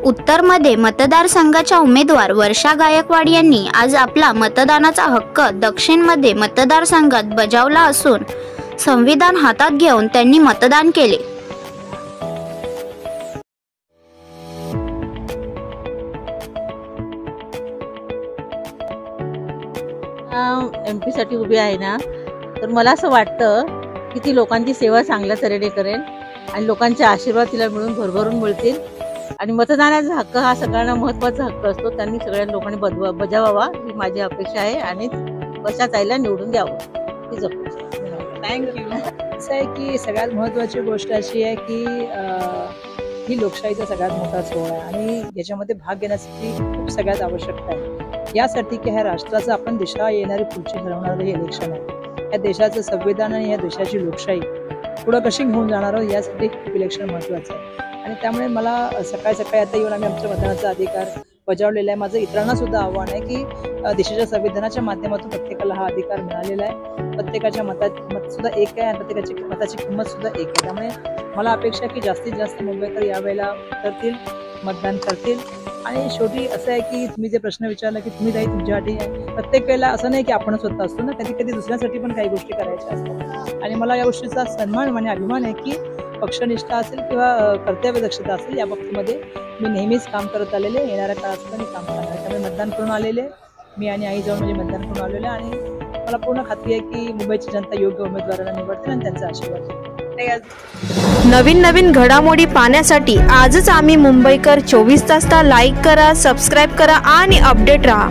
उत्तरमध्ये मतदारसंघाच्या उमेदवार वर्षा गायकवाड यांनी आज आपला मतदानाचा हक्क दक्षिणमध्ये मतदारसंघात बजावला असून संविधान हातात घेऊन त्यांनी मतदान केले। MP साठी उभी आहे ना, तर मला असं वाटतं की ती लोकांची सेवा चांगल्या तऱ्हेने करेल आणि लोकांचे आशीर्वाद तिला मिळून भरभरून मिळतील आणि मतदानाचा हक्क हा सगळ्यांना महत्त्वाचा हक्क असतो। त्यांनी सगळ्या लोकांनी बजावावा ही माझी अपेक्षा आहे आणि वर्षा ताईला निवडून द्यावं हीच अपेक्षा। थँक्यू। असं आहे की सगळ्यात महत्त्वाची गोष्ट अशी आहे की ही लोकशाहीचा सगळ्यात मोठा सोहळा आहे आणि याच्यामध्ये भाग घेण्यासाठी खूप सगळ्यात आवश्यकता आहे। यासाठी की ह्या राष्ट्राचं आपण दिशा येणारी पुढची ठरवणारं हे इलेक्शन आहे। या देशाचं संविधान आणि या देशाची लोकशाही पुढं कशी घेऊन जाणार आहोत यासाठी खूप इलेक्शन महत्त्वाचं आहे आणि त्यामुळे मला सकाळी सकाळी आता येऊन आम्ही आमच्या मतदानाचा अधिकार बजावलेला आहे। माझं इतरांना सुद्धा आव्हान आहे की देशाच्या संविधानाच्या माध्यमातून प्रत्येकाला हा अधिकार मिळालेला आहे। प्रत्येकाच्या मत सुद्धा एक आहे आणि प्रत्येकाची मताची किंमत सुद्धा एक आहे। त्यामुळे मला अपेक्षा की जास्तीत जास्त मुंबईकर यावेळेला उतरतील, मतदान करतील आणि शेवटी असं आहे की तुम्ही जे प्रश्न विचारला की तुम्ही जाई तुमच्यासाठी प्रत्येक वेळेला असं नाही की आपण स्वतः असतो ना, कधी कधी दुसऱ्यासाठी पण काही गोष्टी करायच्या असतात आणि मला या गोष्टीचा सन्मान आणि अभिमान आहे की पक्षनिष्ठा असेल किंवा कर्तव्यदक्षता असेल या बाबतीमध्ये मी नेहमीच काम करत आलेले, येणाऱ्या काळात सुद्धा मी काम करणार आहे। त्यामुळे मतदान करून आलेले मी आणि आई जाऊन म्हणजे मतदान करून आलेले आणि मला पूर्ण खात्री आहे की मुंबईची जनता योग्य उमेदवारांना निवडतील आणि त्यांचा आशीर्वाद घेईल। नवीन घडामोडी पाहण्यासाठी आजच आम्ही मुंबईकर 24 तासला लाईक करा, सबस्क्राईब करा आणि अपडेट रहा।